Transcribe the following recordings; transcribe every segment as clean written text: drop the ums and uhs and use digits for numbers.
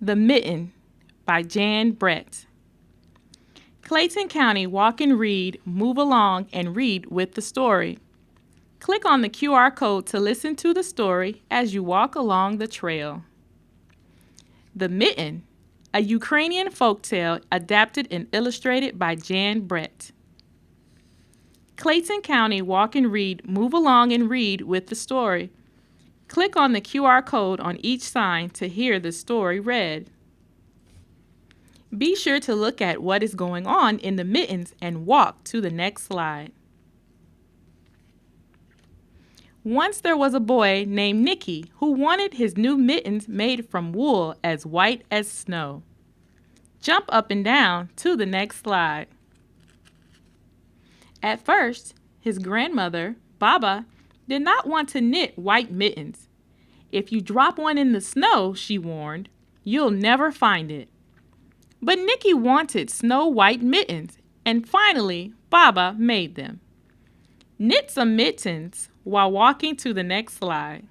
The Mitten by Jan Brett. Clayton County Walk and Read, move along and read with the story. Click on the QR code to listen to the story as you walk along the trail. The Mitten, a Ukrainian folktale adapted and illustrated by Jan Brett. Clayton County Walk and Read, move along and read with the story. Click on the QR code on each sign to hear the story read. Be sure to look at what is going on in the mittens and walk to the next slide. Once there was a boy named Nicky who wanted his new mittens made from wool as white as snow. Jump up and down to the next slide. At first, his grandmother, Baba, did not want to knit white mittens. If you drop one in the snow, she warned, you'll never find it. But Nicky wanted snow white mittens, and finally, Baba made them. Knit some mittens while walking to the next slide.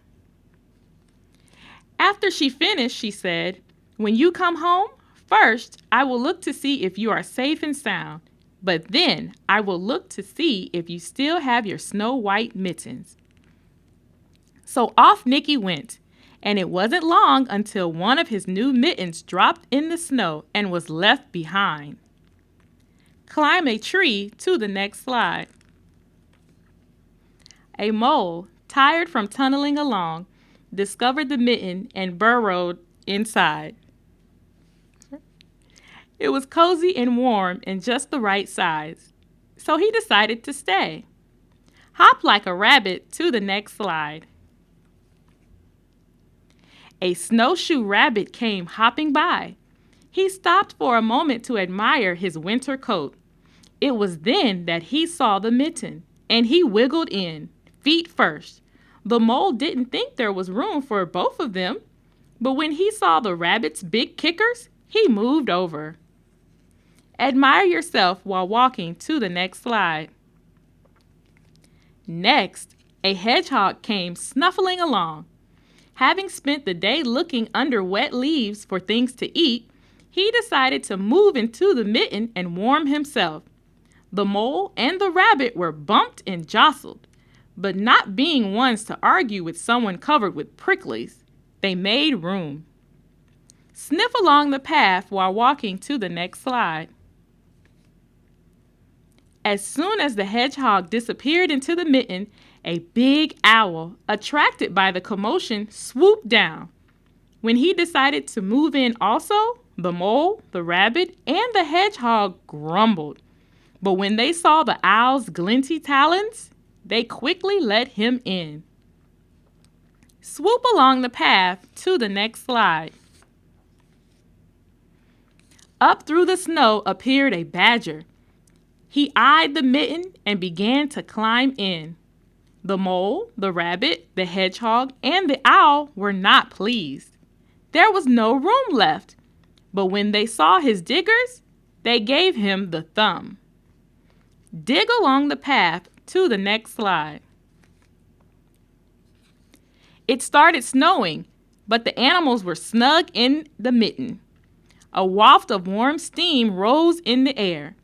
After she finished, she said, when you come home, first I will look to see if you are safe and sound, but then I will look to see if you still have your snow white mittens. So off Nicky went, and it wasn't long until one of his new mittens dropped in the snow and was left behind. Climb a tree to the next slide. A mole, tired from tunneling along, discovered the mitten and burrowed inside. It was cozy and warm and just the right size, so he decided to stay. Hop like a rabbit to the next slide. A snowshoe rabbit came hopping by. He stopped for a moment to admire his winter coat. It was then that he saw the mitten, and he wiggled in, feet first. The mole didn't think there was room for both of them, but when he saw the rabbit's big kickers, he moved over. Admire yourself while walking to the next slide. Next, a hedgehog came snuffling along. Having spent the day looking under wet leaves for things to eat, he decided to move into the mitten and warm himself. The mole and the rabbit were bumped and jostled, but not being ones to argue with someone covered with pricklies, they made room. Sniff along the path while walking to the next slide. As soon as the hedgehog disappeared into the mitten, a big owl, attracted by the commotion, swooped down. When he decided to move in also, the mole, the rabbit, and the hedgehog grumbled. But when they saw the owl's glinty talons, they quickly let him in. Swoop along the path to the next slide. Up through the snow appeared a badger. He eyed the mitten and began to climb in. The mole, the rabbit, the hedgehog, and the owl were not pleased. There was no room left, but when they saw his diggers, they gave him the thumb. Dig along the path to the next slide. It started snowing, but the animals were snug in the mitten. A waft of warm steam rose in the air,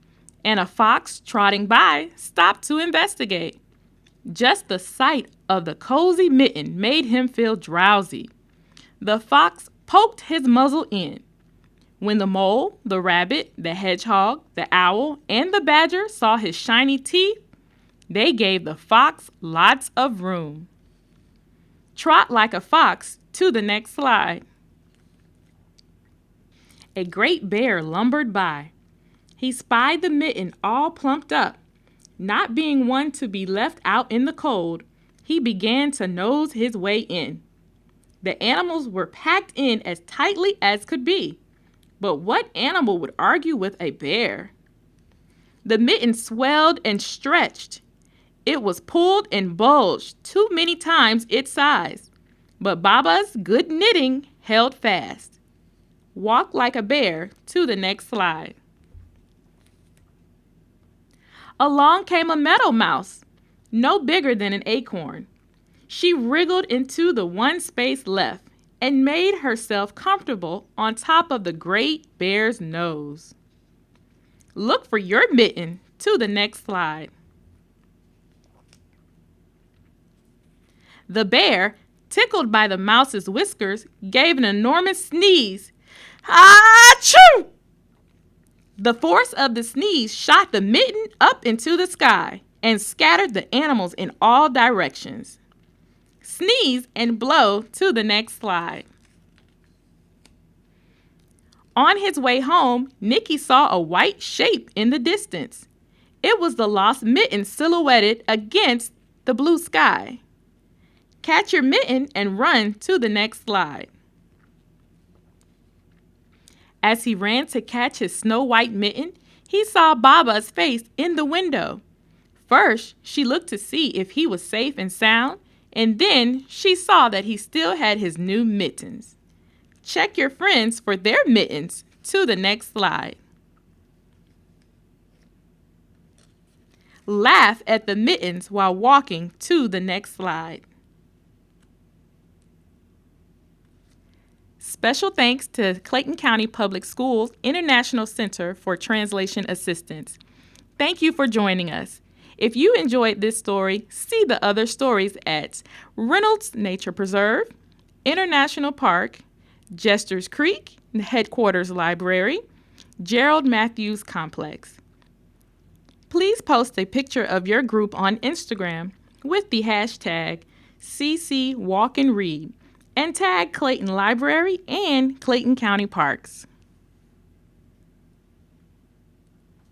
and a fox trotting by stopped to investigate. Just the sight of the cozy mitten made him feel drowsy. The fox poked his muzzle in. When the mole, the rabbit, the hedgehog, the owl, and the badger saw his shiny teeth, they gave the fox lots of room. Trot like a fox to the next slide. A great bear lumbered by. He spied the mitten all plumped up. Not being one to be left out in the cold, he began to nose his way in. The animals were packed in as tightly as could be. But what animal would argue with a bear? The mitten swelled and stretched. It was pulled and bulged too many times its size. But Baba's good knitting held fast. Walk like a bear to the next slide. Along came a meadow mouse, no bigger than an acorn. She wriggled into the one space left and made herself comfortable on top of the great bear's nose. Look for your mitten to the next slide. The bear, tickled by the mouse's whiskers, gave an enormous sneeze. Achoo! The force of the sneeze shot the mitten up into the sky and scattered the animals in all directions. Sneeze and blow to the next slide. On his way home, Nicky saw a white shape in the distance. It was the lost mitten silhouetted against the blue sky. Catch your mitten and run to the next slide. As he ran to catch his snow-white mitten, he saw Baba's face in the window. First, she looked to see if he was safe and sound, and then she saw that he still had his new mittens. Check your friends for their mittens to the next slide. Laugh at the mittens while walking to the next slide. Special thanks to Clayton County Public Schools International Center for Translation Assistance. Thank you for joining us. If you enjoyed this story, see the other stories at Reynolds Nature Preserve, International Park, Jester's Creek, Headquarters Library, Gerald Matthews Complex. Please post a picture of your group on Instagram with the hashtag #CCWalkAndRead and tag Clayton Library and Clayton County Parks.